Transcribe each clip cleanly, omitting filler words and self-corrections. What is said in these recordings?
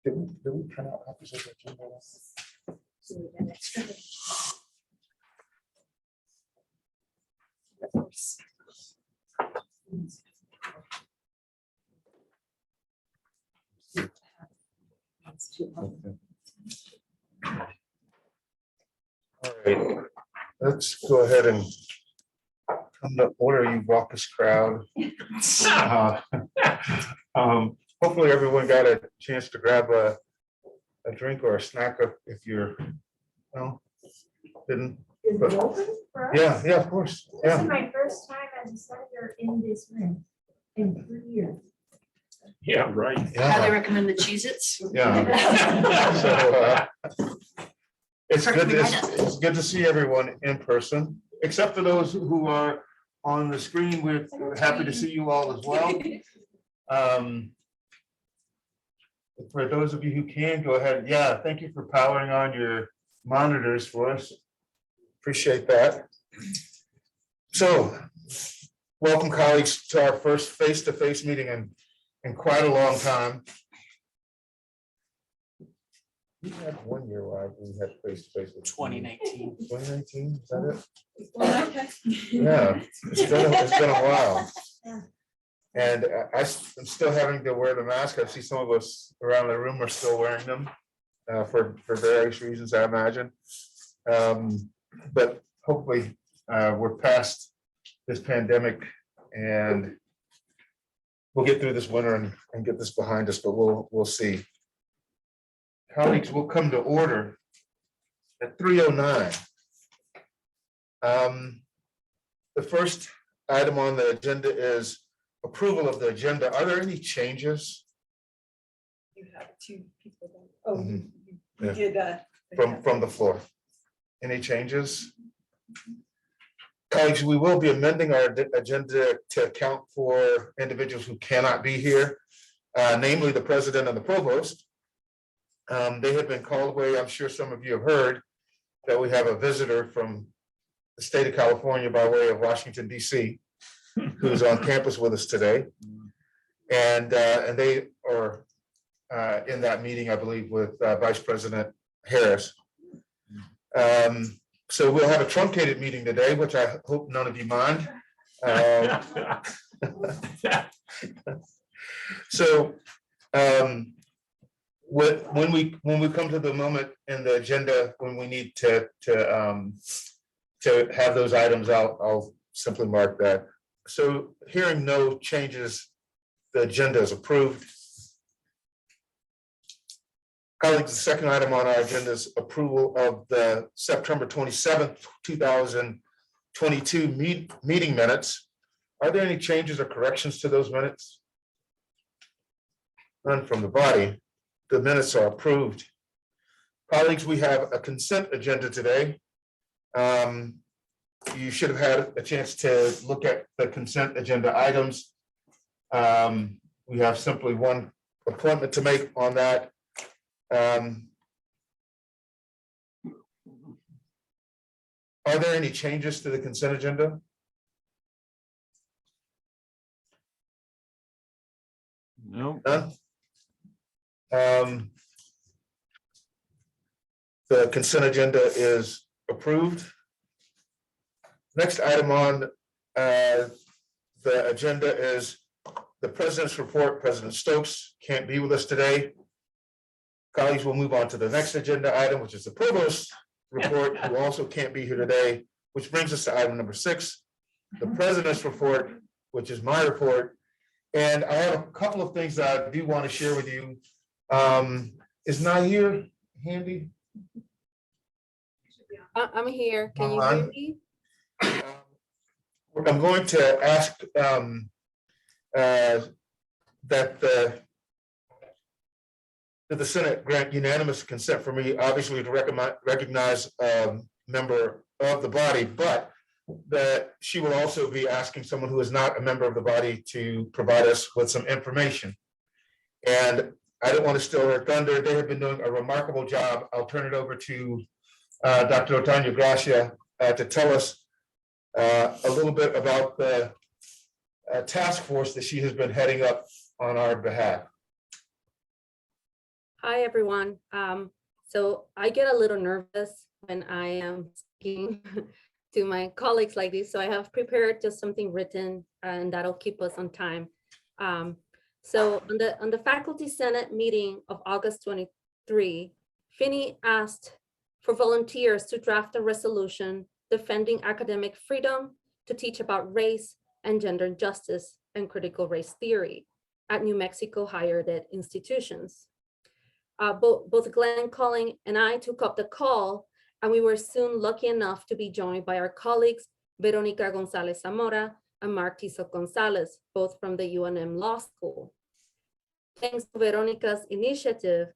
Did we print out copies of the agenda? All right, let's go ahead and come to order, you raucous crowd. Hopefully everyone got a chance to grab a drink or a snack if you're, well, didn't. Is it open for us? Yeah, of course, This is yeah. my first time as a senator in this room in 3 years. Yeah, right. Highly Yeah, recommend the Cheez-Its. yeah. So, it's good, Perfect, right up. it's good to see everyone in person, except for those who are on the screen. We're happy to see you all as well. For those of you who can, go ahead. Yeah, thank you for powering on your monitors for us. Appreciate that. So, welcome colleagues to our first face-to-face meeting in quite a long time. We had 1 year where we had face-to-face. 2019. 2019, is that it? Yeah, it's been a while. And I'm still having to wear the mask. I see some of us around the room are still wearing them for various reasons, I imagine. But hopefully we're past this pandemic and we'll get through this winter and get this behind us, but we'll see. Colleagues, will come to order at 3:09. The first item on the agenda is approval of the agenda. Are there any changes You have two people. Oh, Mhm. you did. from the floor? Any changes? Colleagues, we will be amending our agenda to account for individuals who cannot be here, namely the president and the provost. They have been called away. I'm sure some of you have heard that we have a visitor from the state of California by way of Washington, DC, who's on campus with us today. And they are in that meeting, I believe, with Vice President Harris. So we'll have a truncated meeting today, which I hope none of you mind. So when we come to the moment in the agenda, when we need to have those items out, I'll simply mark that. So hearing no changes, the agenda is approved. Colleagues, the second item on our agenda is approval of the September 27th, 2022 meeting minutes. Are there any changes or corrections to those minutes? None from the body. The minutes are approved. Colleagues, we have a consent agenda today. You should have had a chance to look at the consent agenda items. We have simply one appointment to make on that. Are there any changes to the consent agenda? No. None? The consent agenda is approved. Next item on the agenda is the president's report. President Stokes can't be with us today. Colleagues, will move on to the next agenda item, which is the provost report, who also can't be here today, which brings us to item number 6, the president's report, which is my report. And I have a couple of things that I do want to share with you. Is Nahir handy? I'm here. Can you Online? hear me? I'm going to ask that the Senate grant unanimous consent for me, obviously, to recognize a member of the body, but that she will also be asking someone who is not a member of the body to provide us with some information. And I don't want to steal her thunder. They have been doing a remarkable job. I'll turn it over to Dr. Otanya Gracia to tell us a little bit about the task force that she has been heading up on our behalf. Hi, everyone. So I get a little nervous when I am speaking to my colleagues like this. So I have prepared just something written and that'll keep us on time. So on the Faculty Senate meeting of August 23, Finney asked for volunteers to draft a resolution defending academic freedom to teach about race and gender justice and critical race theory at New Mexico higher ed institutions. Both Glenn Colling and I took up the call, and we were soon lucky enough to be joined by our colleagues, Veronica Gonzalez Zamora and Mark Tizoc Gonzalez, both from the UNM Law School. Thanks to Veronica's initiative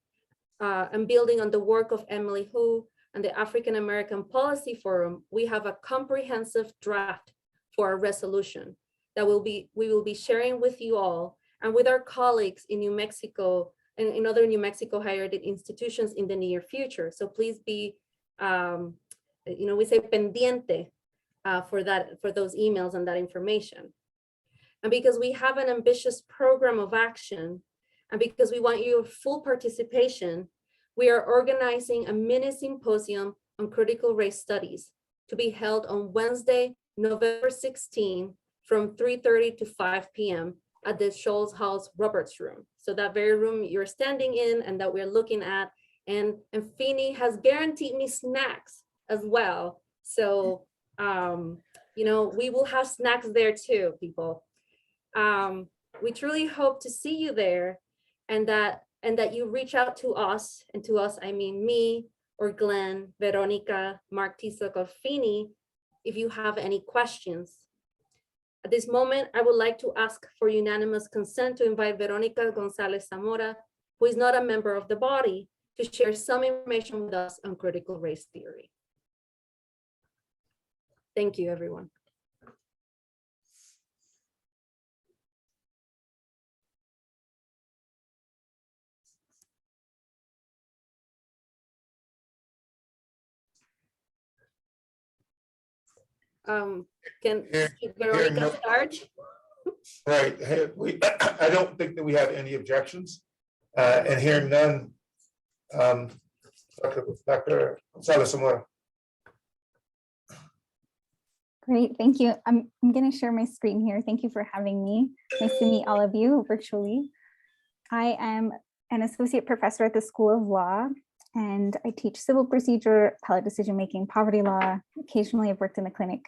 and building on the work of Emily Hu and the African American Policy Forum, we have a comprehensive draft for a resolution that we will be sharing with you all and with our colleagues in New Mexico and in other New Mexico higher ed institutions in the near future. So please be, we say pendiente for those emails and that information. And because we have an ambitious program of action, and because we want your full participation, we are organizing a mini symposium on critical race studies to be held on Wednesday, November 16, from 3:30 to 5 p.m. at the Scholes House Roberts Room. So that very room you're standing in and that we're looking at. And Finney has guaranteed me snacks as well. So, we will have snacks there too, people. We truly hope to see you there and that you reach out to us, and to us, I mean me or Glenn, Veronica, Mark Tizoc, or Finney, if you have any questions. At this moment, I would like to ask for unanimous consent to invite Veronica Gonzalez Zamora, who is not a member of the body, to share some information with us on critical race theory. Thank you, everyone. Can Veronica start? Right, hey, I don't think that we have any objections, and hearing none. Dr. Gonzalez Zamora. Great, thank you. I'm going to share my screen here. Thank you for having me. Nice to meet all of you virtually. I am an associate professor at the School of Law, and I teach civil procedure, appellate decision-making, poverty law. Occasionally I've worked in the clinic.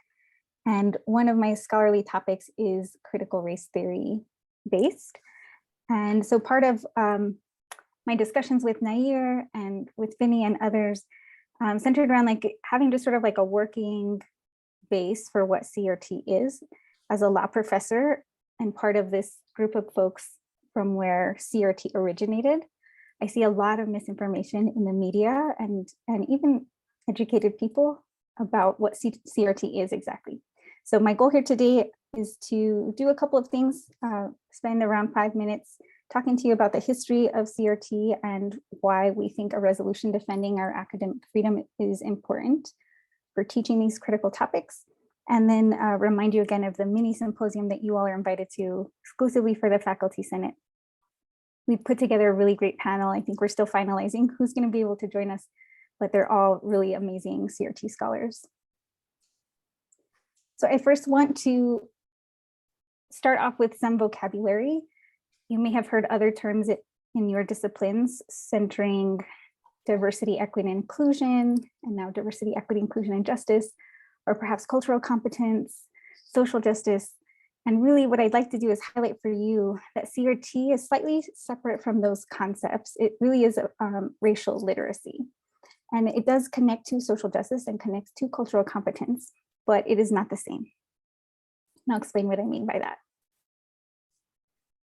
And one of my scholarly topics is critical race theory based. And so part of my discussions with Nair and with Finney and others centered around having just sort of a working base for what CRT is as a law professor and part of this group of folks from where CRT originated. I see a lot of misinformation in the media and even educated people about what CRT is exactly. So my goal here today is to do a couple of things, spend around 5 minutes talking to you about the history of CRT and why we think a resolution defending our academic freedom is important for teaching these critical topics. And then remind you again of the mini symposium that you all are invited to exclusively for the Faculty Senate. We put together a really great panel. I think we're still finalizing who's going to be able to join us, but they're all really amazing CRT scholars. So I first want to start off with some vocabulary. You may have heard other terms in your disciplines centering diversity, equity, and inclusion, and now diversity, equity, inclusion, and justice, or perhaps cultural competence, social justice. And really what I'd like to do is highlight for you that CRT is slightly separate from those concepts. It really is racial literacy. And it does connect to social justice and connects to cultural competence, but it is not the same. And I'll explain what I mean by that.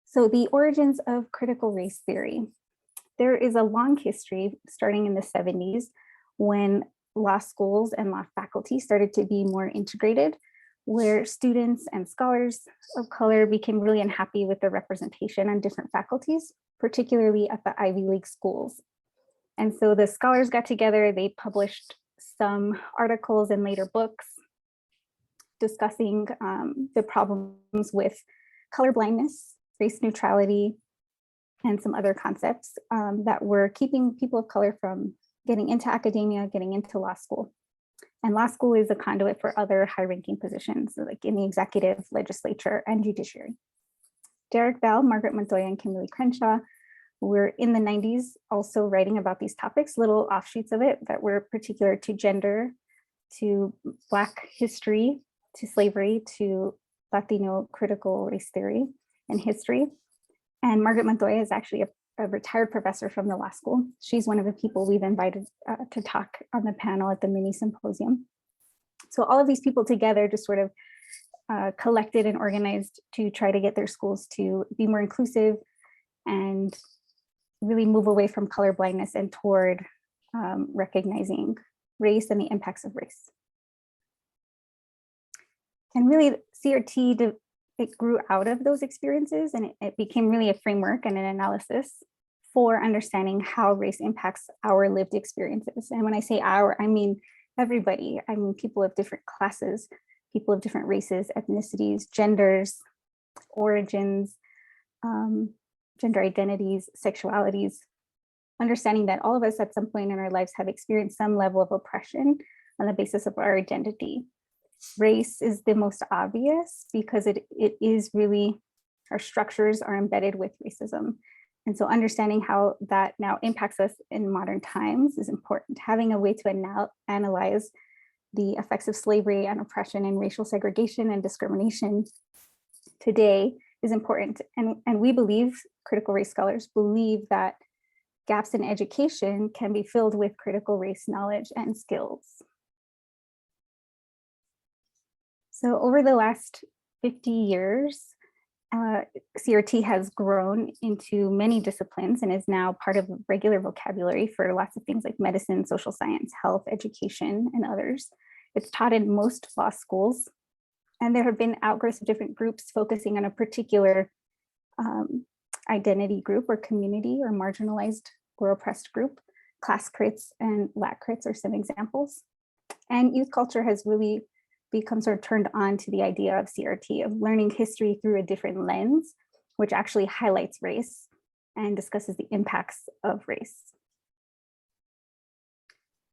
So the origins of critical race theory. There is a long history starting in the 70s when law schools and law faculty started to be more integrated, where students and scholars of color became really unhappy with the representation on different faculties, particularly at the Ivy League schools. And so the scholars got together, they published some articles and later books discussing the problems with color blindness, race neutrality, and some other concepts that were keeping people of color from getting into academia, getting into law school. And law school is a conduit for other high-ranking positions, like in the executive, legislature, and judiciary. Derek Bell, Margaret Montoya, and Kimberly Crenshaw were in the 90s also writing about these topics, little offshoots of it that were particular to gender, to Black history, to slavery, to Latino critical race theory and history. And Margaret Montoya is actually a retired professor from the law school. She's one of the people we've invited to talk on the panel at the mini symposium. So all of these people together just sort of collected and organized to try to get their schools to be more inclusive and really move away from color blindness and toward recognizing race and the impacts of race. And really CRT, it grew out of those experiences, and it became really a framework and an analysis for understanding how race impacts our lived experiences. And when I say our, I mean everybody. I mean people of different classes, people of different races, ethnicities, genders, origins, gender identities, sexualities, understanding that all of us at some point in our lives have experienced some level of oppression on the basis of our identity. Race is the most obvious because it is really, our structures are embedded with racism. And so understanding how that now impacts us in modern times is important. Having a way to analyze the effects of slavery and oppression and racial segregation and discrimination today is important. And we believe, critical race scholars believe, that gaps in education can be filled with critical race knowledge and skills. So over the last 50 years, CRT has grown into many disciplines and is now part of regular vocabulary for lots of things like medicine, social science, health, education, and others. It's taught in most law schools, and there have been outgrowths of different groups focusing on a particular identity group or community or marginalized or oppressed group. Class crits and Lat crits are some examples. And youth culture has really become sort of turned on to the idea of CRT, of learning history through a different lens, which actually highlights race and discusses the impacts of race.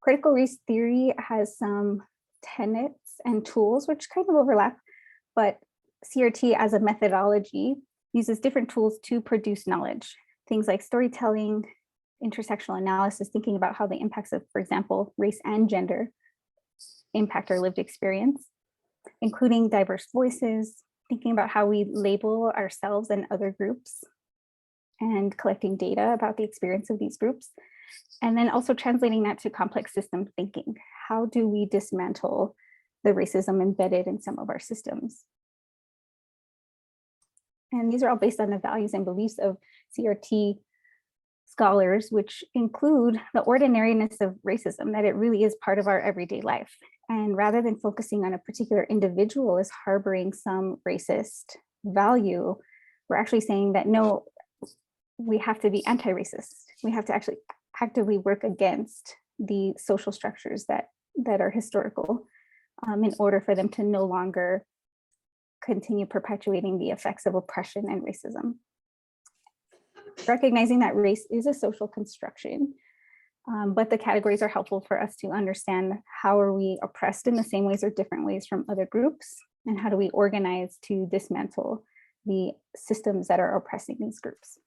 Critical race theory has some tenets and tools which kind of overlap, but CRT as a methodology uses different tools to produce knowledge. Things like storytelling, intersectional analysis, thinking about how the impacts of, for example, race and gender impact our lived experience, including diverse voices, thinking about how we label ourselves and other groups, and collecting data about the experience of these groups, and then also translating that to complex system thinking. How do we dismantle the racism embedded in some of our systems? And these are all based on the values and beliefs of CRT scholars, which include the ordinariness of racism, that it really is part of our everyday life. And rather than focusing on a particular individual as harboring some racist value, we're actually saying that no, we have to be anti-racist. We have to actually actively work against the social structures that are historical in order for them to no longer continue perpetuating the effects of oppression and racism. Recognizing that race is a social construction, but the categories are helpful for us to understand how are we oppressed in the same ways or different ways from other groups, and how do we organize to dismantle the systems that are oppressing these groups.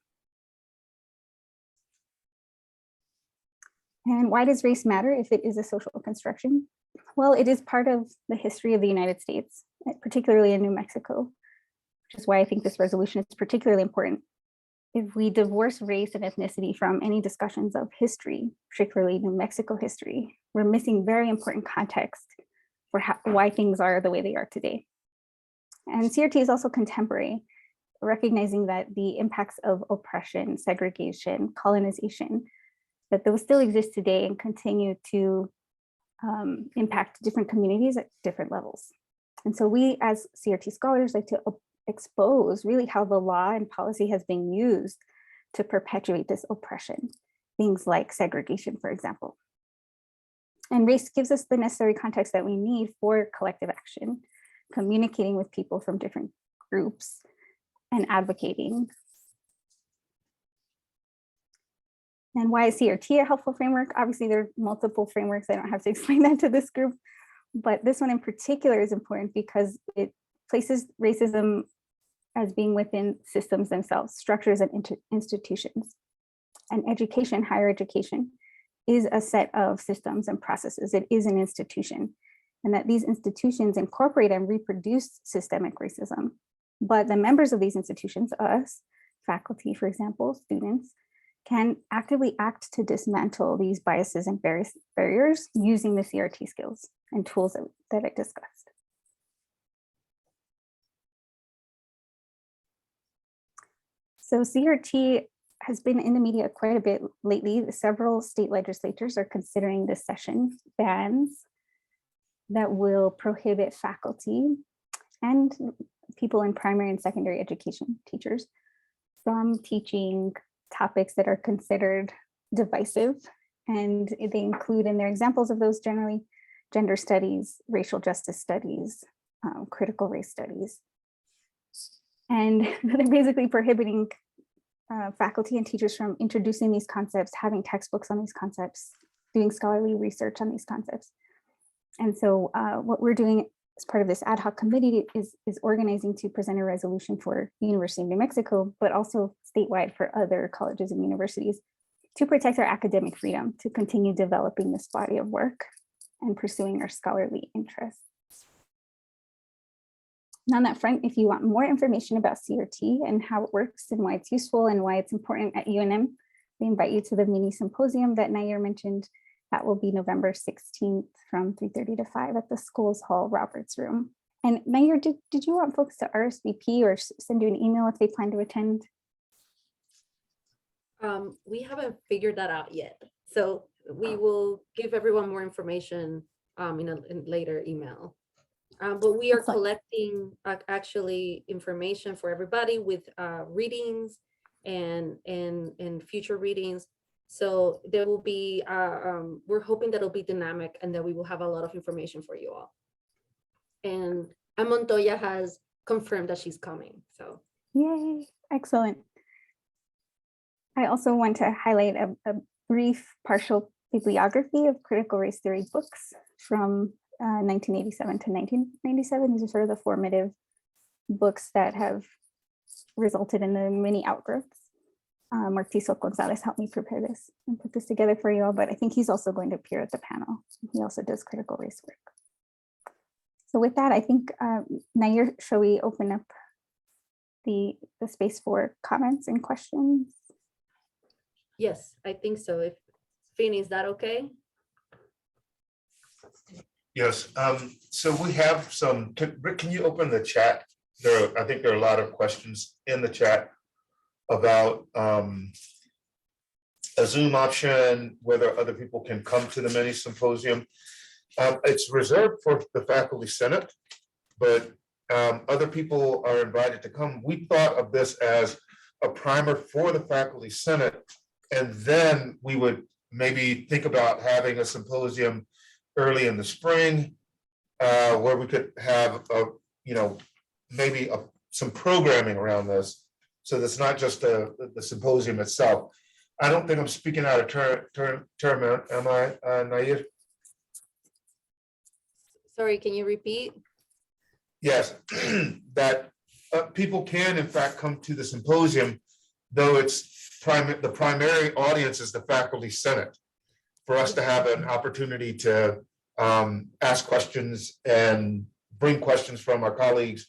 And why does race matter if it is a social construction? Well, it is part of the history of the United States, particularly in New Mexico, which is why I think this resolution is particularly important. If we divorce race and ethnicity from any discussions of history, particularly New Mexico history, we're missing very important context for why things are the way they are today. And CRT is also contemporary, recognizing that the impacts of oppression, segregation, colonization, that those still exist today and continue to impact different communities at different levels. And so we as CRT scholars like to expose really how the law and policy has been used to perpetuate this oppression, things like segregation, for example. And race gives us the necessary context that we need for collective action, communicating with people from different groups and advocating. And why is CRT a helpful framework? Obviously, there are multiple frameworks. I don't have to explain that to this group, but this one in particular is important because it places racism as being within systems themselves, structures and institutions. And education, higher education, is a set of systems and processes. It is an institution, and that these institutions incorporate and reproduce systemic racism. But the members of these institutions, us, faculty, for example, students, can actively act to dismantle these biases and barriers using the CRT skills and tools that I discussed. So CRT has been in the media quite a bit lately. Several state legislatures are considering this session bans that will prohibit faculty and people in primary and secondary education, teachers, from teaching topics that are considered divisive. And they include in their examples of those generally gender studies, racial justice studies, critical race studies. And they're basically prohibiting faculty and teachers from introducing these concepts, having textbooks on these concepts, doing scholarly research on these concepts. And so what we're doing as part of this ad hoc committee is organizing to present a resolution for the University of New Mexico, but also statewide for other colleges and universities to protect our academic freedom, to continue developing this body of work and pursuing our scholarly interests. And on that front, if you want more information about CRT and how it works and why it's useful and why it's important at UNM, we invite you to the mini symposium that Nair mentioned. That will be November 16th from 3:30 to 5 at the Schools Hall Roberts Room. And Nair, did you want folks to RSVP or send you an email if they plan to attend? We haven't figured that out yet. So we will give everyone more information in a later email. But we are Excellent. collecting actually information for everybody with readings and future readings. So there will be, we're hoping that it'll be dynamic and that we will have a lot of information for you all. And Montoya has confirmed that she's coming, so. Yay, excellent. I also want to highlight a brief partial bibliography of critical race theory books from 1987 to 1997. These are sort of the formative books that have resulted in the many outgrowths. Martizo Gonzalez helped me prepare this and put this together for you all, but I think he's also going to appear at the panel. He also does critical race work. So with that, I think, Nair, shall we open up the space for comments and questions? Yes, I think so. If Fini, is that okay? Yes, so we have some, Rick, can you open the chat? I think there are a lot of questions in the chat about a Zoom option, whether other people can come to the mini symposium. It's reserved for the faculty senate, but other people are invited to come. We thought of this as a primer for the faculty senate, and then we would maybe think about having a symposium early in the spring, where we could have maybe some programming around this. So that's not just the symposium itself. I don't think I'm speaking out of term, am I, Nair? Sorry, can you repeat? Yes, that people can in fact come to the symposium, though it's the primary audience is the faculty senate, for us to have an opportunity to ask questions and bring questions from our colleagues.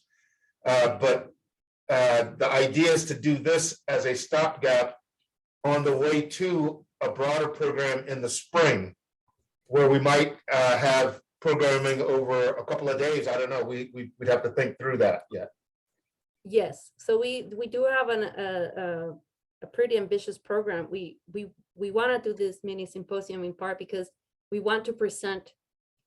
But the idea is to do this as a stopgap on the way to a broader program in the spring, where we might have programming over a couple of days. I don't know. We'd have to think through that yet. Yes, so we do have a pretty ambitious program. We want to do this mini symposium in part because we want to present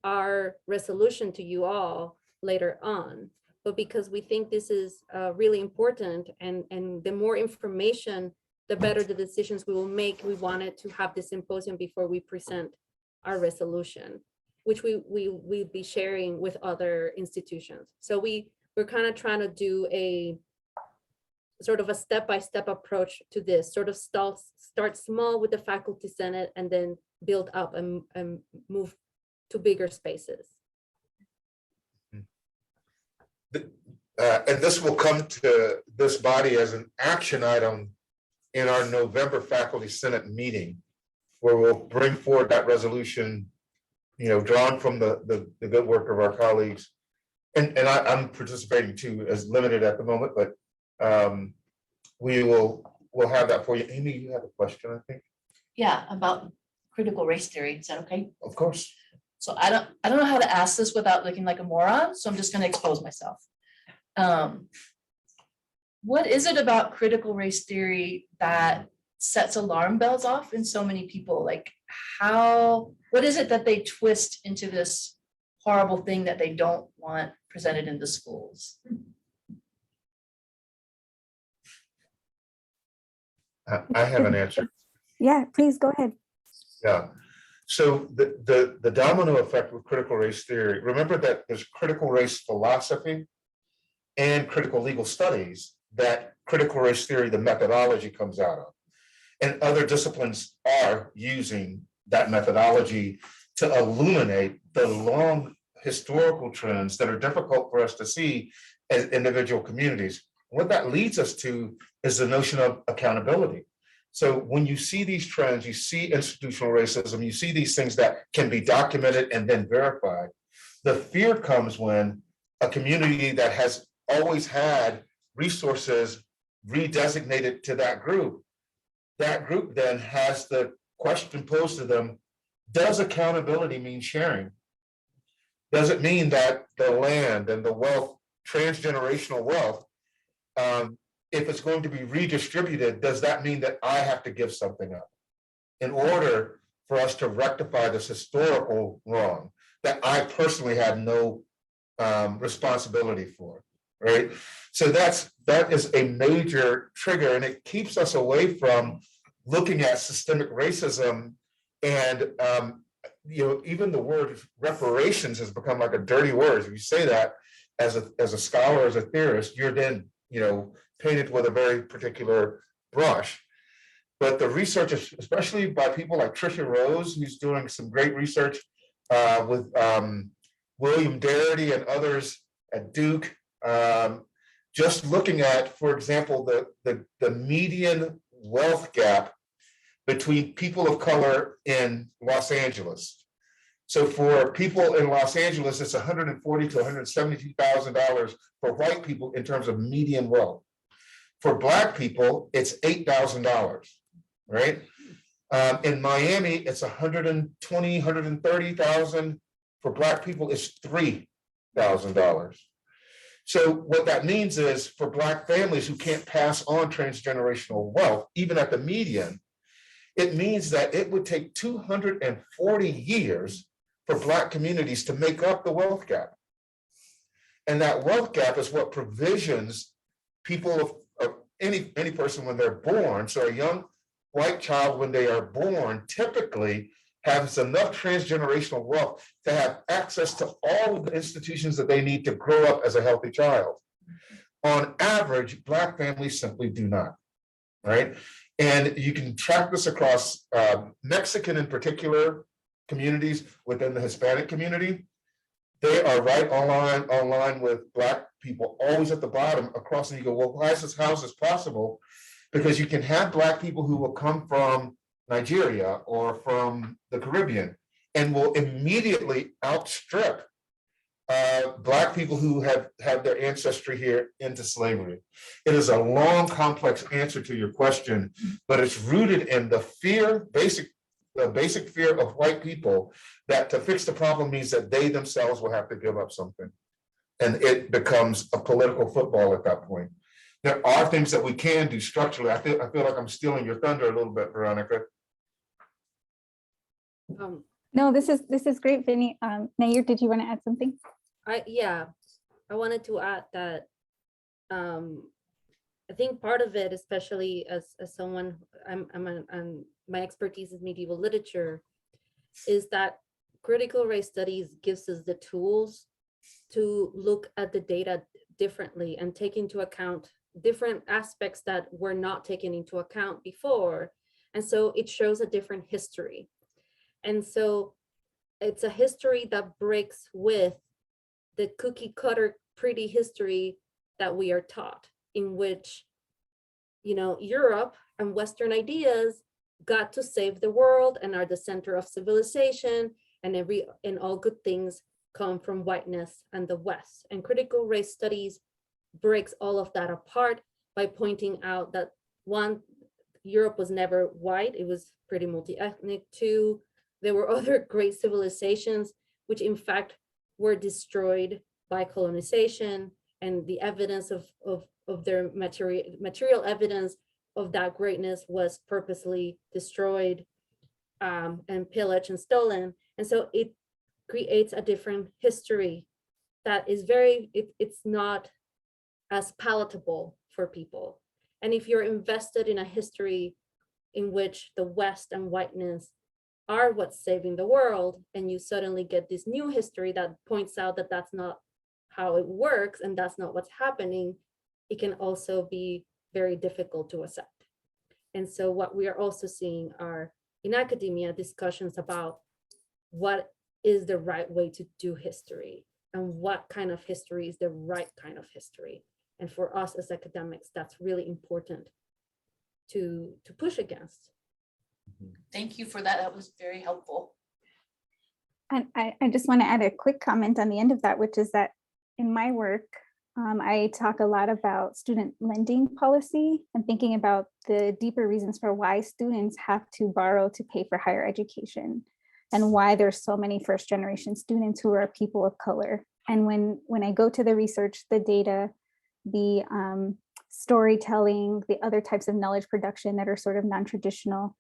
our resolution to you all later on, but because we think this is really important, and the more information, the better the decisions we will make. We wanted to have this symposium before we present our resolution, which we'll be sharing with other institutions. So we're kind of trying to do a sort of a step-by-step approach to this, sort of start small with the faculty senate and then build up and move to bigger spaces. And this will come to this body as an action item in our November faculty senate meeting, where we'll bring forward that resolution, drawn from the good work of our colleagues. And I'm participating too, as limited at the moment, but we'll have that for you. Amy, you had a question, I think? Yeah, about critical race theory. Is that okay? Of course. So I don't know how to ask this without looking like a moron, so I'm just gonna expose myself. What is it about critical race theory that sets alarm bells off in so many people? Like what is it that they twist into this horrible thing that they don't want presented in the schools? I have an answer. Yeah, please go ahead. Yeah. So the domino effect with critical race theory, remember that there's critical race philosophy and critical legal studies that critical race theory, the methodology, comes out of. And other disciplines are using that methodology to illuminate the long historical trends that are difficult for us to see as individual communities. What that leads us to is the notion of accountability. So when you see these trends, you see institutional racism, you see these things that can be documented and then verified. The fear comes when a community that has always had resources redesignated to that group then has the question posed to them, does accountability mean sharing? Does it mean that the land and the wealth, transgenerational wealth, if it's going to be redistributed, does that mean that I have to give something up in order for us to rectify this historical wrong that I personally had no responsibility for, right? So that is a major trigger, and it keeps us away from looking at systemic racism. And even the word reparations has become like a dirty word. If you say that as a scholar, as a theorist, you're then painted with a very particular brush. But the research, especially by people like Tricia Rose, who's doing some great research with William Darity and others at Duke, just looking at, for example, the median wealth gap between people of color in Los Angeles. So for people in Los Angeles, it's $140,000 to $172,000 for white people in terms of median wealth. For Black people, it's $8,000, right? In Miami, it's $120,000, $130,000. For Black people, it's $3,000. So what that means is for Black families who can't pass on transgenerational wealth, even at the median, it means that it would take 240 years for Black communities to make up the wealth gap. And that wealth gap is what provisions people of any person when they're born. So a young white child, when they are born, typically has enough transgenerational wealth to have access to all of the institutions that they need to grow up as a healthy child. On average, Black families simply do not, right? And you can track this across Mexican in particular communities within the Hispanic community. They are right online with Black people, always at the bottom across, and you go, well, how is this possible? Because you can have Black people who will come from Nigeria or from the Caribbean and will immediately outstrip Black people who have their ancestry here into slavery. It is a long, complex answer to your question, but it's rooted in the basic fear of white people that to fix the problem means that they themselves will have to give up something. And it becomes a political football at that point. There are things that we can do structurally. I feel like I'm stealing your thunder a little bit, Veronica. No, this is great, Vinny. Nair, did you want to add something? I wanted to add that I think part of it, especially as someone, my expertise is medieval literature, is that critical race studies gives us the tools to look at the data differently and take into account different aspects that were not taken into account before. And so it shows a different history. And so it's a history that breaks with the cookie cutter pretty history that we are taught, in which, you know, Europe and Western ideas got to save the world and are the center of civilization, and all good things come from whiteness and the West. And critical race studies breaks all of that apart by pointing out that, one, Europe was never white, it was pretty multi-ethnic. Two, there were other great civilizations which in fact were destroyed by colonization, and the evidence of their material evidence of that greatness was purposely destroyed and pillaged and stolen. And so it creates a different history that is it's not as palatable for people. And if you're invested in a history in which the West and whiteness are what's saving the world, and you suddenly get this new history that points out that that's not how it works and that's not what's happening, it can also be very difficult to accept. And so what we are also seeing are in academia discussions about what is the right way to do history and what kind of history is the right kind of history. And for us as academics, that's really important to push against. Thank you for that. That was very helpful. And I just want to add a quick comment on the end of that, which is that in my work, I talk a lot about student lending policy and thinking about the deeper reasons for why students have to borrow to pay for higher education, and why there's so many first generation students who are people of color. And when I go to the research, the data, the storytelling, the other types of knowledge production that are sort of non-traditional,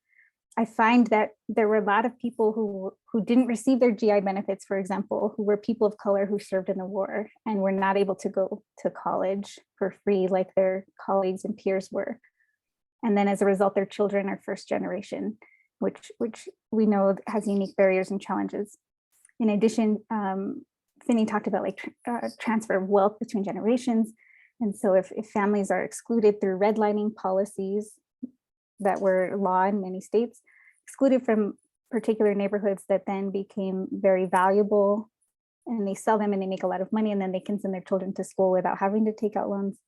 I find that there were a lot of people who didn't receive their GI benefits, for example, who were people of color who served in the war and were not able to go to college for free like their colleagues and peers were. And then as a result, their children are first generation, which we know has unique barriers and challenges. In addition, Finney talked about transfer of wealth between generations. And so if families are excluded through redlining policies that were law in many states, excluded from particular neighborhoods that then became very valuable, and they sell them and they make a lot of money, and then they can send their children to school without having to take out loans.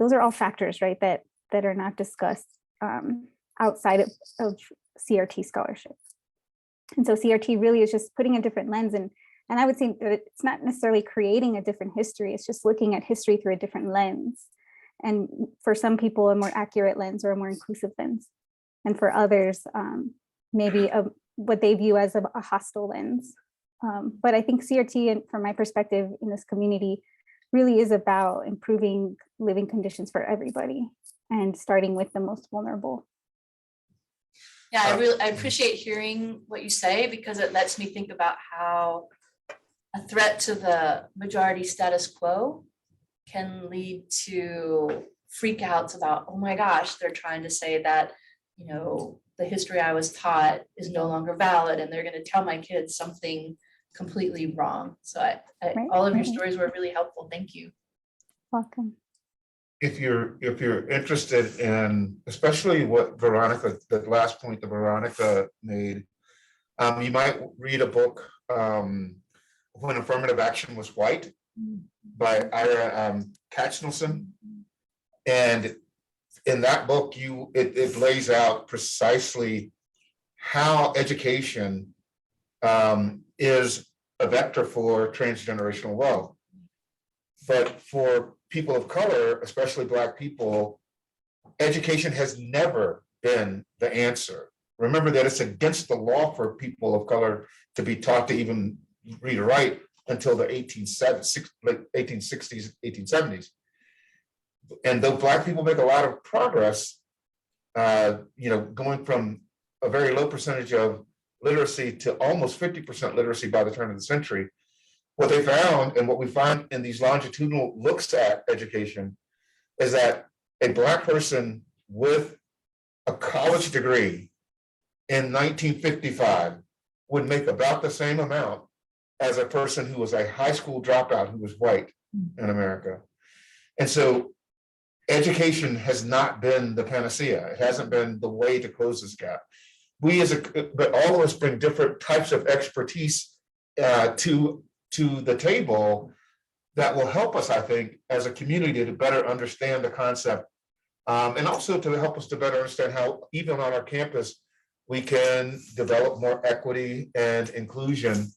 Those are all factors, right, that are not discussed outside of CRT scholarship. And so CRT really is just putting a different lens, and I would say that it's not necessarily creating a different history, it's just looking at history through a different lens. And for some people, a more accurate lens or a more inclusive lens. And for others, maybe what they view as a hostile lens. But I think CRT, and from my perspective in this community, really is about improving living conditions for everybody and starting with the most vulnerable. Yeah, I appreciate hearing what you say, because it lets me think about how a threat to the majority status quo can lead to freakouts about, oh my gosh, they're trying to say that, you know, the history I was taught is no longer valid, and they're going to tell my kids something completely wrong. So all of your stories were really helpful. Thank you. Welcome. If you're interested in, especially what Veronica, the last point that Veronica made, you might read a book, When Affirmative Action Was White, by Ira Katznelson. And in that book, it lays out precisely how education is a vector for transgenerational wealth. But for people of color, especially Black people, education has never been the answer. Remember that it's against the law for people of color to be taught to even read or write until the 1860s, 1870s. And though Black people make a lot of progress, going from a very low percentage of literacy to almost 50% literacy by the turn of the century, what they found, and what we find in these longitudinal looks at education, is that a Black person with a college degree in 1955 would make about the same amount as a person who was a high school dropout who was white in America. And so education has not been the panacea. It hasn't been the way to close this gap. But all of us bring different types of expertise to the table that will help us, I think, as a community to better understand the concept. And also to help us to better understand how, even on our campus, we can develop more equity and inclusion,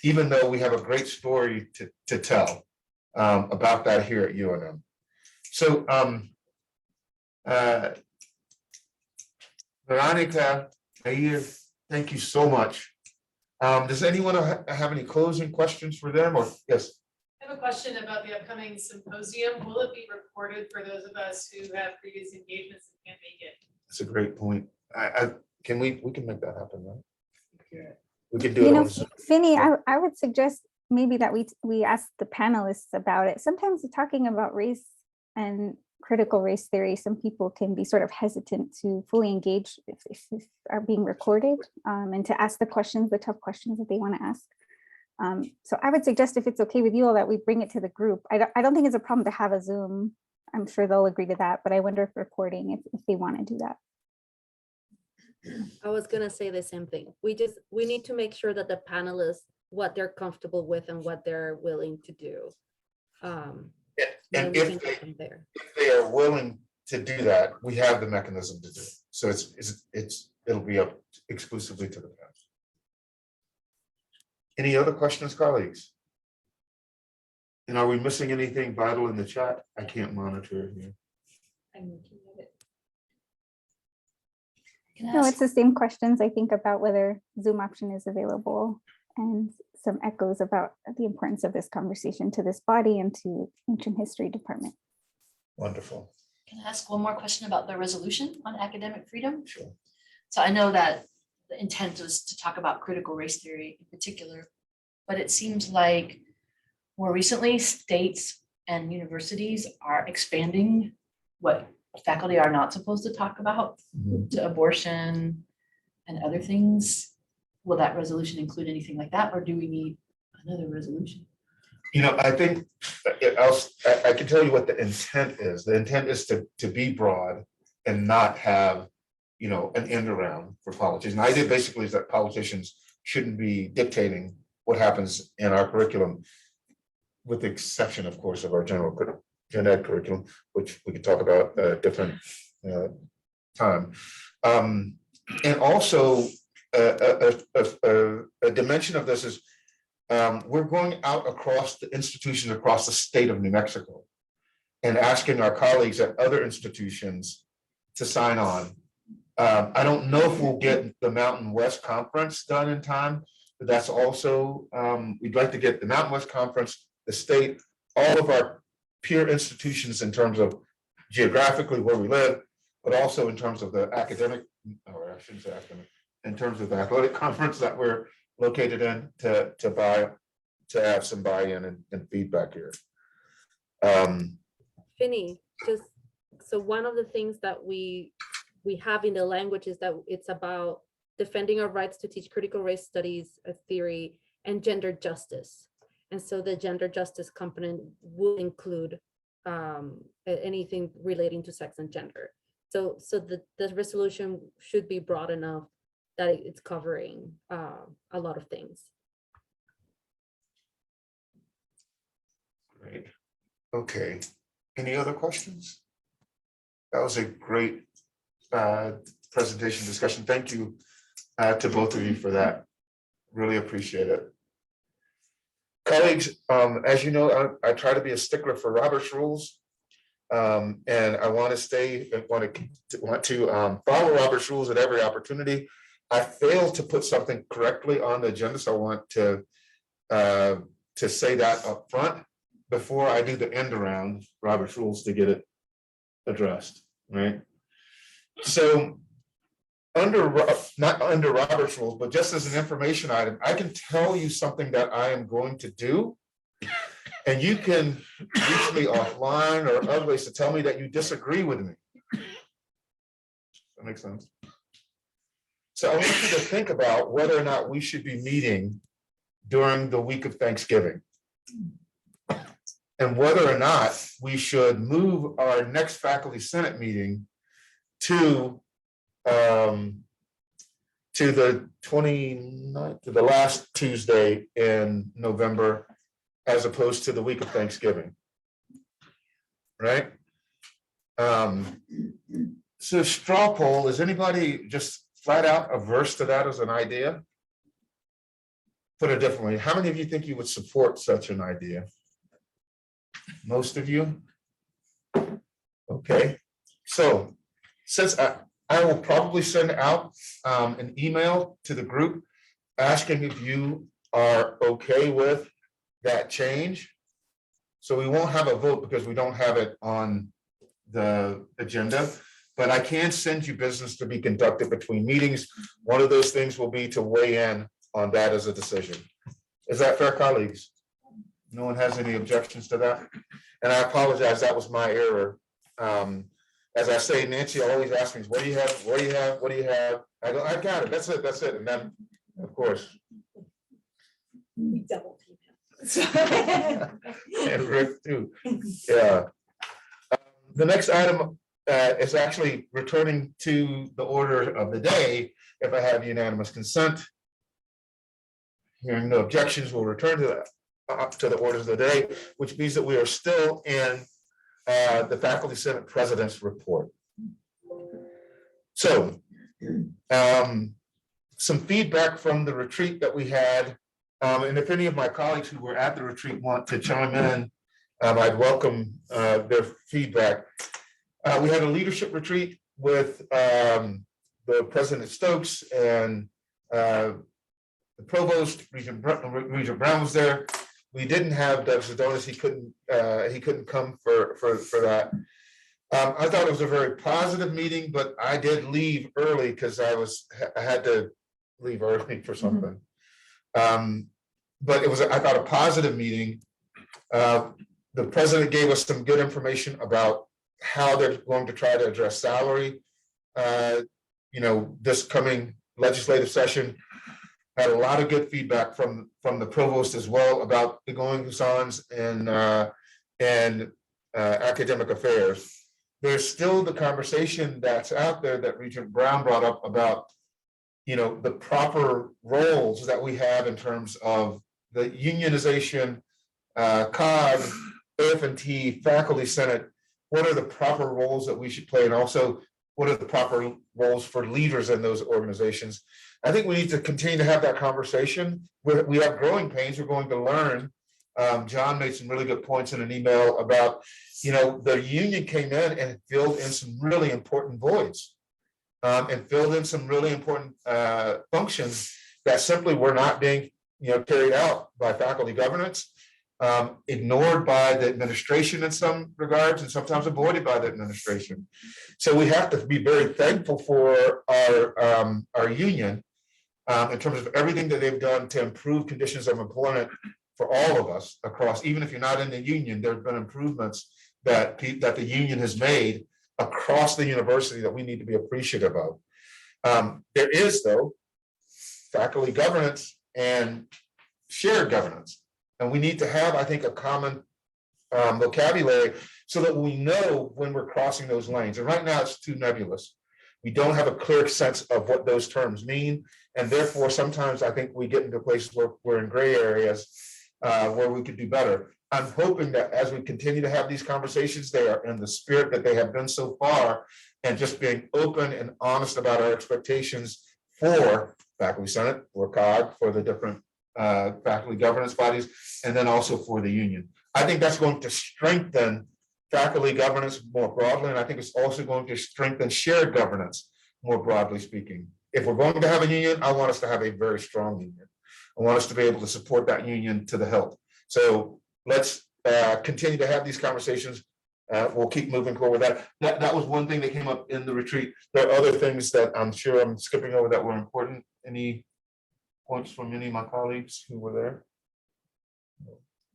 even though we have a great story to tell about that here at UNM. So, Veronica, Nair, thank you so much. Does anyone have any closing questions for them, or yes? I have a question about the upcoming symposium. Will it be recorded for those of us who have previous engagements and can't make it? That's a great point. We can make that happen, right? We can do You it know, on Zoom. Finny, I would suggest maybe that we ask the panelists about it. Sometimes talking about race and critical race theory, some people can be sort of hesitant to fully engage if are being recorded, and to ask the questions, the tough questions that they want to ask. So I would suggest, if it's okay with you all, that we bring it to the group. I don't think it's a problem to have a Zoom. I'm sure they'll agree to that, but I wonder if recording, if they want to do that. I was gonna say the same thing. We need to make sure that the panelists, what they're comfortable with and what they're willing to do. And then we can if go from there. they are willing to do that, we have the mechanism to do it. So it'll be up exclusively to the panel. Any other questions, colleagues? And are we missing anything vital in the chat? I can't monitor it here. I'm looking at it. Can I No, ask- it's the same questions, I think, about whether Zoom option is available, and some echoes about the importance of this conversation to this body and to Ancient History Department. Wonderful. Can I ask one more question about the resolution on academic freedom? Sure. So I know that the intent was to talk about critical race theory in particular, but it seems like more recently, states and universities are expanding what faculty are not supposed to talk about, to abortion and other things. Will that resolution include anything like that, or do we need another resolution? I think I can tell you what the intent is. The intent is to be broad and not have, an end around for politicians. And the idea basically is that politicians shouldn't be dictating what happens in our curriculum, with the exception, of course, of our gen ed curriculum, which we could talk about at a different time. And also a dimension of this is we're going out across the institutions across the state of New Mexico and asking our colleagues at other institutions to sign on. I don't know if we'll get the Mountain West Conference done in time, but that's also, we'd like to get the Mountain West Conference, the state, all of our peer institutions in terms of geographically where we live, but also in terms of the academic, or I shouldn't say academic, in terms of the athletic conference that we're located in, to have some buy-in and feedback here. Finny, just, so one of the things that we have in the language is that it's about defending our rights to teach critical race studies, theory, and gender justice. And so the gender justice component will include anything relating to sex and gender. So the resolution should be broad enough that it's covering a lot of things. Great. Okay. Any other questions? That was a great presentation discussion. Thank you to both of you for that. Really appreciate it. Colleagues, as you know, I try to be a stickler for Robert's rules. And I want to follow Robert's rules at every opportunity. I failed to put something correctly on the agenda, so I want to say that up front before I do the end around Robert's rules to get it addressed, right? So not under Robert's rules, but just as an information item, I can tell you something that I am going to do. And you can reach me offline or other ways to tell me that you disagree with me. That makes sense. So I want you to think about whether or not we should be meeting during the week of Thanksgiving. and whether or not we should move our next faculty senate meeting to the 29th, to the last Tuesday in November, as opposed to the week of Thanksgiving. Right? So straw poll, is anybody just flat out averse to that as an idea? Put it differently, how many of you think you would support such an idea? Most of you? Okay, so since I will probably send out an email to the group asking if you are okay with that change. So we won't have a vote because we don't have it on the agenda, but I can send you business to be conducted between meetings. One of those things will be to weigh in on that as a decision. Is that fair, colleagues? No one has any objections to that? And I apologize, that was my error. As I say, Nancy always asks me, what do you have? What do you have? What do you have? I go, I got it. That's it. That's it. And then, of course, We double team and Rick too. Yeah. The next item is actually returning to the order of the day. If I have unanimous consent. Hearing no objections, we'll return to that, to the orders of the day, which means that we are still in the Faculty Senate President's Report. So, some feedback from the retreat that we had, and if any of my colleagues who were at the retreat want to chime in, I'd welcome their feedback. We had a leadership retreat with the President Stokes and the Provost, Regent Brown was there. We didn't have Doug Sedonis, he couldn't come for that. I thought it was a very positive meeting, but I did leave early because I had to leave early for something. But it was, I thought, a positive meeting. The president gave us some good information about how they're going to try to address salary. This coming legislative session. Had a lot of good feedback from the provost as well about the goings-ons and academic affairs. There's still the conversation that's out there that Regent Brown brought up about, the proper roles that we have in terms of the unionization, COG, AF&T, faculty senate. What are the proper roles that we should play, and also what are the proper roles for leaders in those organizations? I think we need to continue to have that conversation. We have growing pains. We're going to learn. John made some really good points in an email about, the union came in and filled in some really important voids and filled in some really important functions that simply were not being, carried out by faculty governance, ignored by the administration in some regards, and sometimes avoided by the administration. So we have to be very thankful for our union. In terms of everything that they've done to improve conditions of employment for all of us across, even if you're not in the union, there have been improvements that the union has made across the university that we need to be appreciative of. There is, though, faculty governance and shared governance. And we need to have, I think, a common vocabulary so that we know when we're crossing those lanes. And right now it's too nebulous. We don't have a clear sense of what those terms mean. And therefore, sometimes I think we get into places where we're in gray areas where we could do better. I'm hoping that as we continue to have these conversations, they are in the spirit that they have been so far, and just being open and honest about our expectations for faculty senate, for COG, for the different faculty governance bodies, and then also for the union. I think that's going to strengthen faculty governance more broadly, and I think it's also going to strengthen shared governance more broadly speaking. If we're going to have a union, I want us to have a very strong union. I want us to be able to support that union to the hilt. So let's continue to have these conversations. We'll keep moving forward with that. That was one thing that came up in the retreat. There are other things that I'm sure I'm skipping over that were important. Any points from any of my colleagues who were there?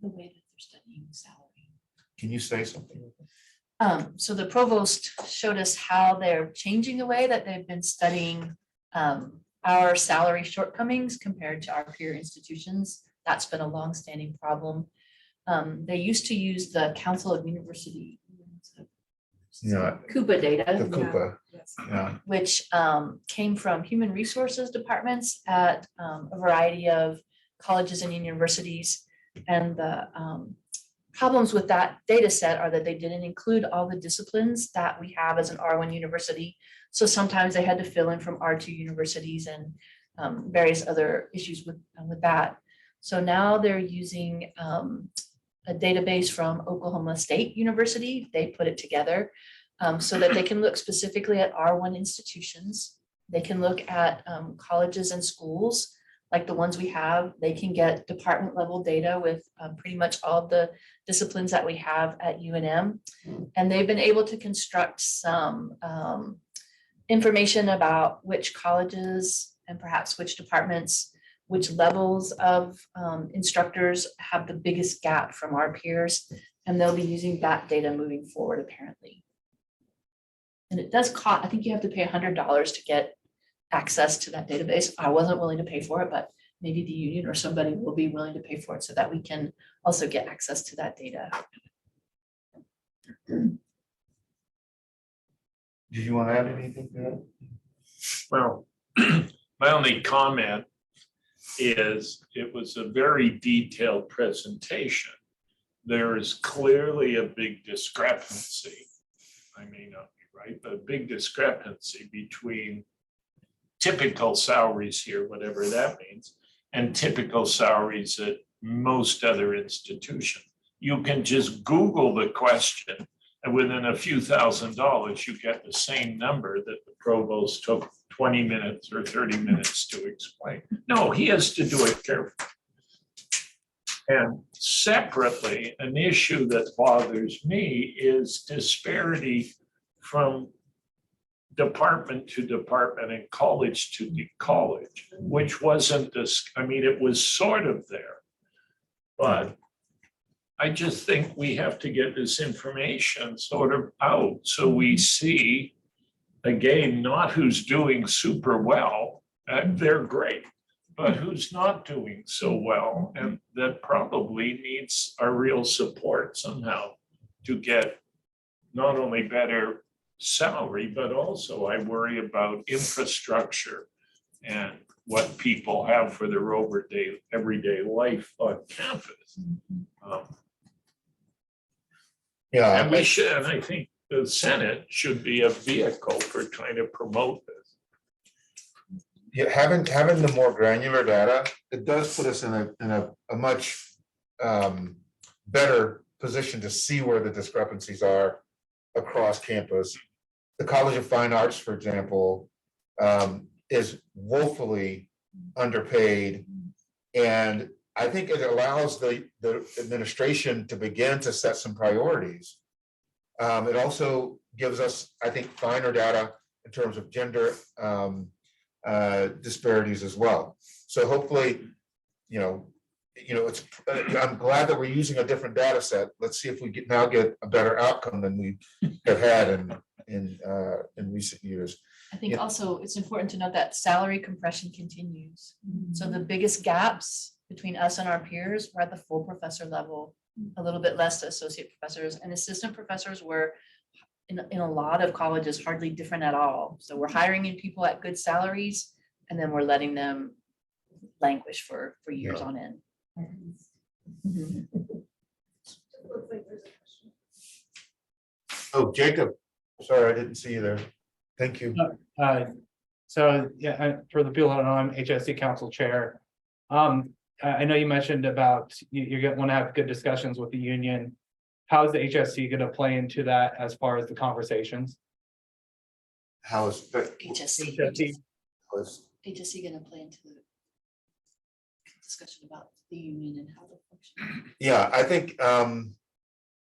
The way that they're studying salary. Can you say something? So the provost showed us how they're changing the way that they've been studying our salary shortcomings compared to our peer institutions. That's been a longstanding problem. They used to use the Council of University. Yeah. Coupa The data, Coupa, Yes. yeah. which came from human resources departments at a variety of colleges and universities. And the problems with that data set are that they didn't include all the disciplines that we have as an R1 university. So sometimes they had to fill in from R2 universities and various other issues with that. So now they're using a database from Oklahoma State University. They put it together so that they can look specifically at R1 institutions. They can look at colleges and schools like the ones we have. They can get department level data with pretty much all of the disciplines that we have at UNM. And they've been able to construct some information about which colleges and perhaps which departments, which levels of instructors have the biggest gap from our peers. And they'll be using that data moving forward, apparently. And it does cost, I think you have to pay $100 to get access to that database. I wasn't willing to pay for it, but maybe the union or somebody will be willing to pay for it so that we can also get access to that data. Did you want to add anything to that? Well, my only comment is it was a very detailed presentation. There is clearly a big discrepancy. I may not be right, but a big discrepancy between typical salaries here, whatever that means, and typical salaries at most other institutions. You can just Google the question, and within a few $1,000s, you get the same number that the provost took 20 minutes or 30 minutes to explain. No, he has to do it carefully. And separately, an issue that bothers me is disparity from department to department and college to college, which wasn't this, I mean, it was sort of there. But I just think we have to get this information sort of out so we see, again, not who's doing super well, they're great, but who's not doing so well, and that probably needs our real support somehow to get not only better salary, but also I worry about infrastructure and what people have for their everyday life on campus. Yeah. And we should, and I think the Senate should be a vehicle for trying to promote this. Yeah, having the more granular data, it does put us in a much better position to see where the discrepancies are across campus. The College of Fine Arts, for example, is woefully underpaid. And I think it allows the administration to begin to set some priorities. It also gives us, I think, finer data in terms of gender disparities as well. So hopefully, it's. I'm glad that we're using a different data set. Let's see if we now get a better outcome than we have had in recent years. I think Yeah. also it's important to note that salary compression continues. So the biggest gaps between us and our peers were at the full professor level, a little bit less to associate professors, and assistant professors were in a lot of colleges hardly different at all. So we're hiring in people at good salaries and then we're letting them languish for years Yeah. on end. Mhm. Looks like there's a question. Oh, Jacob, sorry, I didn't see you there. Thank you. So, yeah, for the people who don't know, I'm HSC Council Chair. I know you mentioned about you're going to want to have good discussions with the union. How is the HSC going to play into that as far as the conversations? How is that? HSC gonna play into the discussion about the union and how they function. Yeah, I think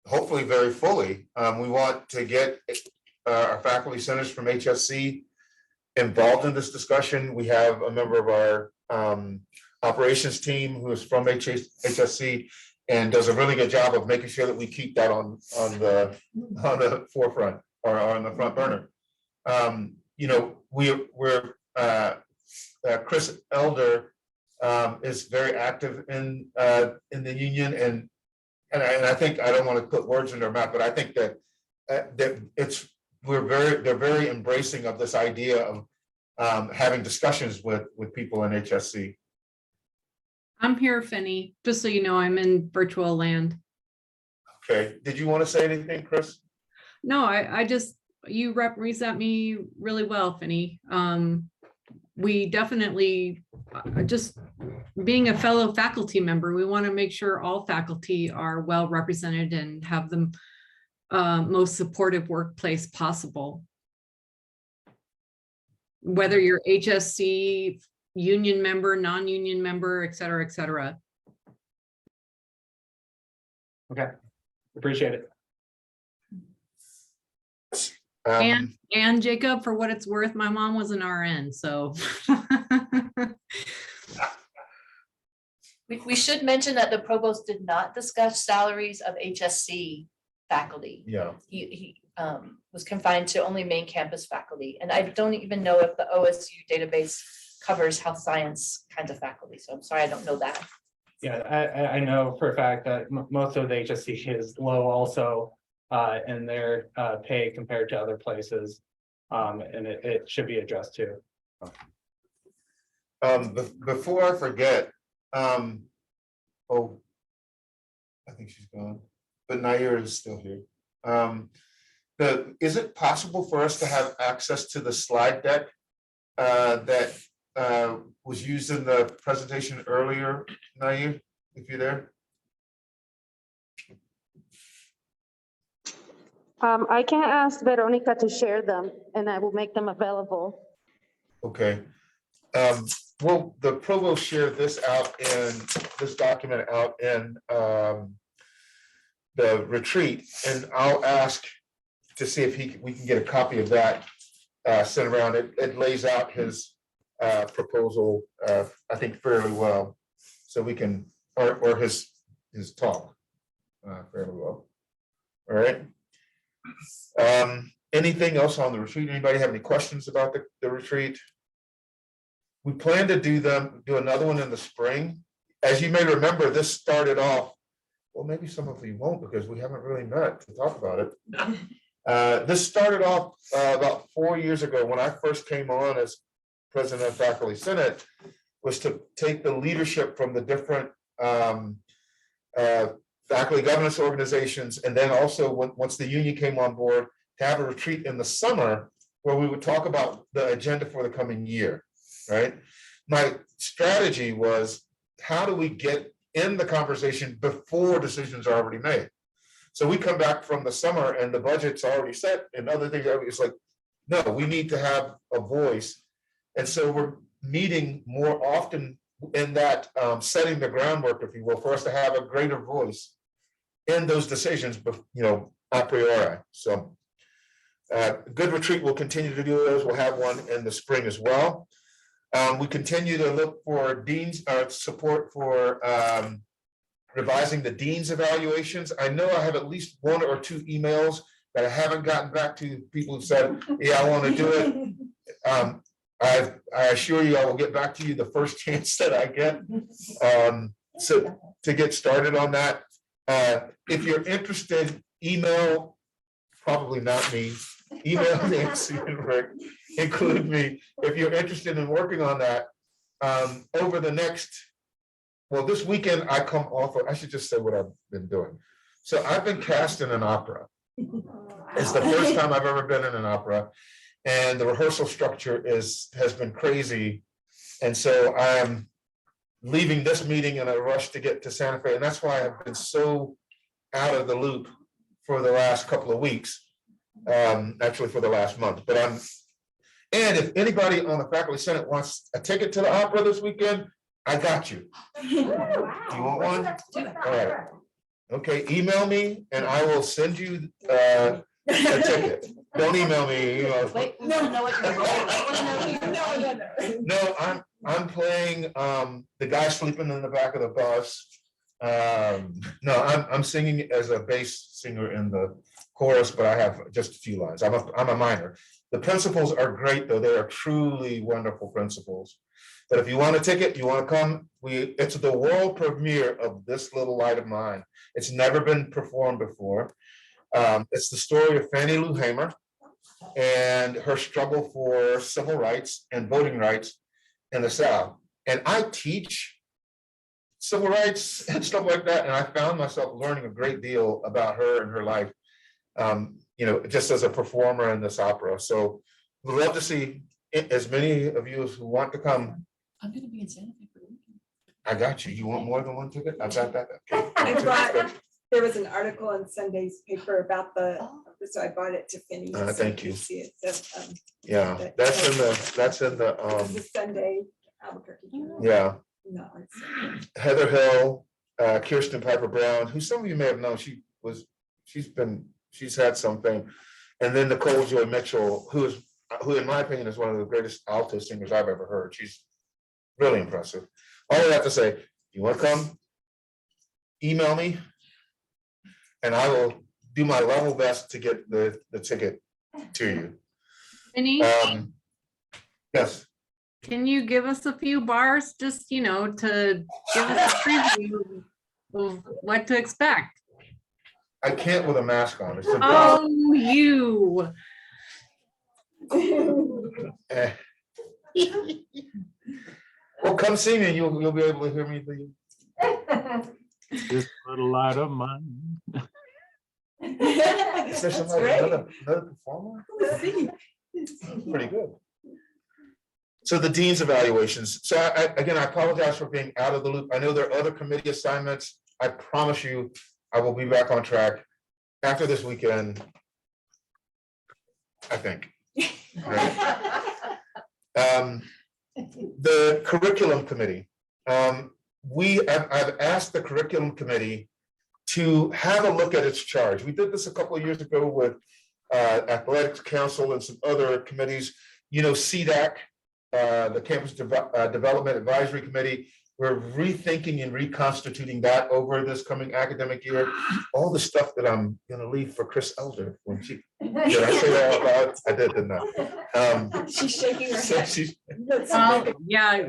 hopefully very fully. We want to get our faculty senators from HSC involved in this discussion. We have a member of our operations team who is from HSC and does a really good job of making sure that we keep that on the forefront or on the front burner. We're Chris Elder is very active in the union, and and I think, I don't want to put words in their mouth, but I think that they're very embracing of this idea of having discussions with people in HSC. I'm here, Finney, just so you know, I'm in virtual land. Okay, did you want to say anything, Chris? No, I just, you represent me really well, Finney. We definitely, just being a fellow faculty member, we want to make sure all faculty are well represented and have the most supportive workplace possible. Whether you're HSC, union member, non-union member, et cetera, et cetera. Okay, appreciate it. And Jacob, for what it's worth, my mom was an RN, so. We should mention that the provost did not discuss salaries of HSC faculty. Yeah, He was confined to only main campus faculty, and I don't even know if the OSU database covers health science kinds of faculty, so I'm sorry, I don't know that. Yeah, I know for a fact that most of the HSC is low also in their pay compared to other places. And it should be addressed too. before I forget, oh, I think she's gone, but Nair is still here. Is it possible for us to have access to the slide deck that was used in the presentation earlier, Nair, if you're there? I can ask Veronica to share them and I will make them available. Okay. Well, the provost shared this out in this document out in the retreat, and I'll ask to see if we can get a copy of that sent around. It lays out his proposal, I think fairly well, so we can, or his talk fairly well. All right. Anything else on the retreat? Anybody have any questions about the retreat? We plan to do another one in the spring. As you may remember, this started off, well, maybe some of you won't because we haven't really met to talk about it. This started off about 4 years ago when I first came on as president of Faculty Senate, was to take the leadership from the different faculty governance organizations, and then also once the union came on board, to have a retreat in the summer where we would talk about the agenda for the coming year, right? My strategy was, how do we get in the conversation before decisions are already made? So we come back from the summer and the budget's already set and other things, it's like, no, we need to have a voice. And so we're meeting more often in that setting the groundwork, if you will, for us to have a greater voice in those decisions, a priori. So Good Retreat will continue to do those. We'll have one in the spring as well. We continue to look for deans support for revising the dean's evaluations. I know I have at least 1 or 2 emails that I haven't gotten back to people who said, yeah, I want to do it. I assure you, I will get back to you the first chance that I get. So to get started on that, if you're interested, email, probably not me, email Nancy and Rick, include me, if you're interested in working on that. Over the next, well, this weekend I come off, I should just say what I've been doing. So I've been cast in an opera. It's the first time I've ever been in an opera, and the rehearsal structure has been crazy. And so I'm leaving this meeting in a rush to get to Santa Fe, and that's why I've been so out of the loop for the last couple of weeks, actually for the last month. But and if anybody on the Faculty Senate wants a ticket to the opera this weekend, I got you. You want one? All right. Okay, email me and I will send you a ticket. Don't email me. Wait, we want to know what you're. No, I'm playing the guy sleeping in the back of the bus. No, I'm singing as a bass singer in the chorus, but I have just a few lines. I'm a minor. The principals are great, though. They are truly wonderful principals. But if you want a ticket, you want to come, it's the world premiere of This Little Light of Mine. It's never been performed before. It's the story of Fannie Lou Hamer and her struggle for civil rights and voting rights in the South. And I teach civil rights and stuff like that, and I found myself learning a great deal about her and her life, just as a performer in this opera. So we'd love to see as many of you who want to come. I'm gonna be in Santa Fe for the weekend. I got you. You want more than one ticket? I've got that. Okay. I bought, there was an article in Sunday's paper about so I bought it to Finney. so Thank he you. could See it, so, Yeah, that's in the, it's the Sunday Albuquerque. yeah. No, it's. Heather Hill, Kirsten Piper Brown, who some of you may have known, she's had something. And then Nicole Joy Mitchell, who in my opinion is one of the greatest alto singers I've ever heard. She's really impressive. All I have to say, you want to come? Email me. And I will do my level best to get the ticket to you. Vinny, Yes, can you give us a few bars, just, to give us a preview of what to expect? I can't with a mask on. It's Oh, you. Eh. Well, come see me and you'll be able to hear me. This little light of mine. Is there somebody, great. another performer? Pretty good. So the dean's evaluations. So again, I apologize for being out of the loop. I know there are other committee assignments. I promise you, I will be back on track after this weekend. I think. Right? The curriculum committee. I've asked the curriculum committee to have a look at its charge. We did this a couple of years ago with Athletics Council and some other committees. CDAC, the Campus Development Advisory Committee. We're rethinking and reconstituting that over this coming academic year. All the stuff that I'm going to leave for Chris Elder when she. Did I say that out loud? I did, didn't I? She's shaking her So head. she's- Yeah,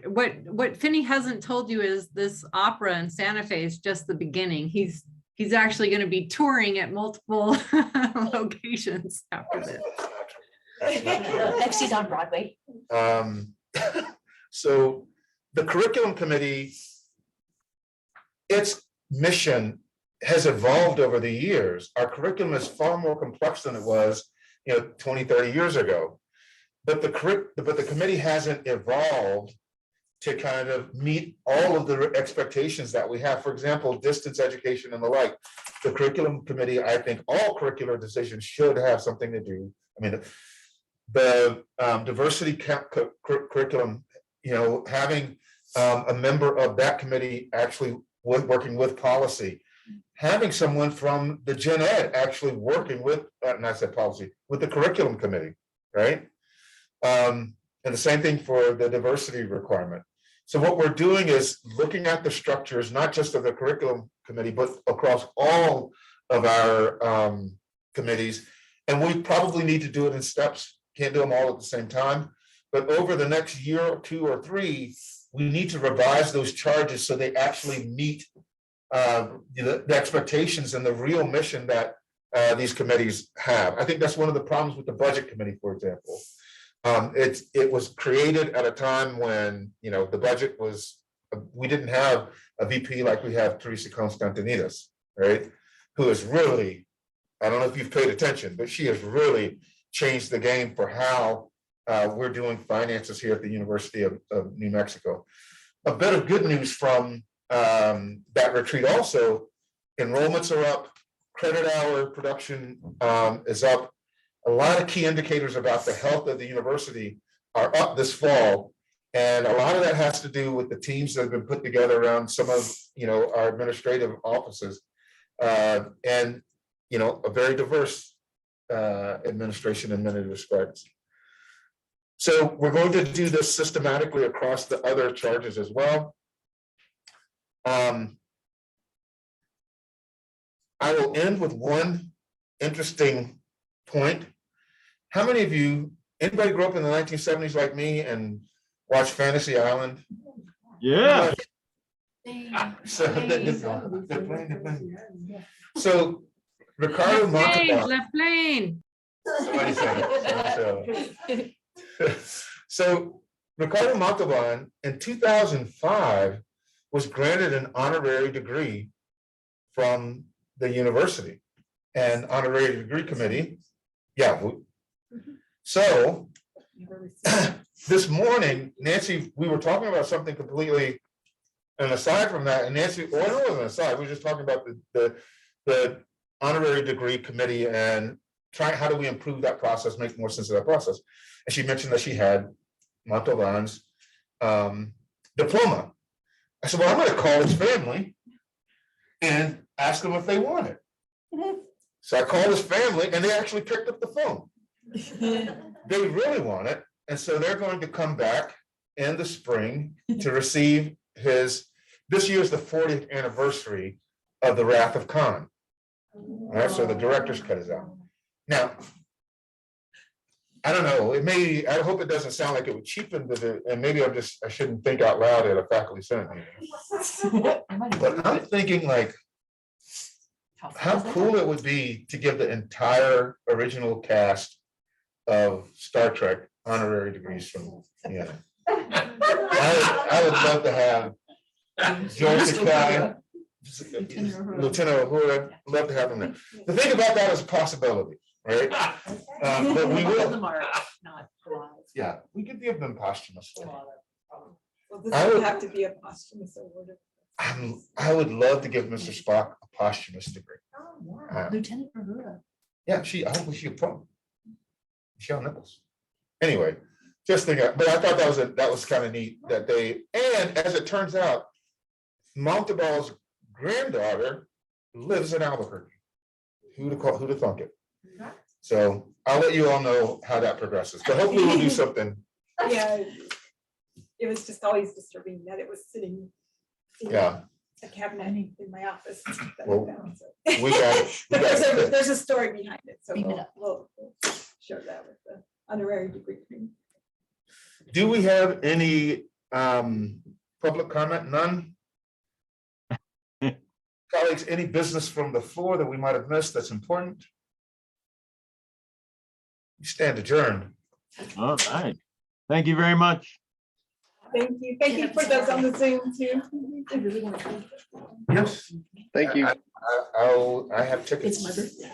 what Finney hasn't told you is this opera in Santa Fe is just the beginning. He's actually going to be touring at multiple locations after this. Next he's on Broadway. So the curriculum committee, its mission has evolved over the years. Our curriculum is far more complex than it was, 20, 30 years ago. But the committee hasn't evolved to kind of meet all of the expectations that we have. For example, distance education and the like. The curriculum committee, I think all curricular decisions should have something to do. I mean, the diversity curriculum, having a member of that committee actually working with policy, having someone from the Gen Ed actually working with, and I said policy, with the curriculum committee, right? And the same thing for the diversity requirement. So what we're doing is looking at the structures, not just of the curriculum committee, but across all of our committees. And we probably need to do it in steps. Can't do them all at the same time. But over the next year or 2 or 3, we need to revise those charges so they actually meet the expectations and the real mission that these committees have. I think that's one of the problems with the budget committee, for example. It was created at a time when, the budget was, we didn't have a VP like we have Teresa Constantinides, right? Who is really, I don't know if you've paid attention, but she has really changed the game for how we're doing finances here at the University of New Mexico. A bit of good news from that retreat also, enrollments are up, credit hour production is up. A lot of key indicators about the health of the university are up this fall. And a lot of that has to do with the teams that have been put together around some of our administrative offices. And a very diverse administration in many respects. So we're going to do this systematically across the other charges as well. I will end with one interesting point. How many of you, anybody grew up in the 1970s like me and watch Fantasy Island. Yeah. So, they're playing. So Ricardo Left lane, Montalban. left lane. Somebody said it, so Ricardo Montalban in 2005 was granted an honorary degree from the university and honorary degree committee. Yeah. So this morning, Nancy, we were talking about something completely, and aside from that, and Nancy, well, it wasn't an aside, we were just talking about the honorary degree committee and trying, how do we improve that process, make more sense of that process? And she mentioned that she had Montalban's diploma. I said, well, I'm gonna call his family and ask them if they want it. So I called his family and they actually picked up the phone. They really want it. And so they're going to come back in the spring to receive his, this year's the 40th anniversary of the Wrath of Khan. All right, so the director's cut is out. Now, I don't know, it may, I hope it doesn't sound like it would cheapen the, and maybe I shouldn't think out loud at a faculty senate meeting. But I'm thinking like, how cool it would be to give the entire original cast of Star Trek honorary degrees from, yeah. I would love to have George Takei, Lieutenant Uhura, love to have them there. The thing about that is a possibility, right? But we will, yeah, we could give them posthumously. Well, this I would would- have to be a posthumous award. I would love to give Mr. Spock a posthumous degree. Lieutenant Uhura. Yeah, I hope she approved. Michelle Nichols. Anyway, just think, but I thought that was kind of neat that they, and as it turns out, Montalban's granddaughter lives in Albuquerque. Who'd have thunk it? So I'll let you all know how that progresses, but hopefully we'll do something. Yeah, it was just always disturbing that it was sitting in Yeah, a cabinet in my office. that I Well, found, so. we got it. But there's a story behind it, so Beam it we'll share that with the honorary degree. Do we have any public comment? None? Colleagues, any business from the floor that we might have missed that's important? We stand adjourned. All right. Thank you very much. Thank you for those on the Zoom too. I really want to. Yes. Thank you. I have tickets. It's my birthday.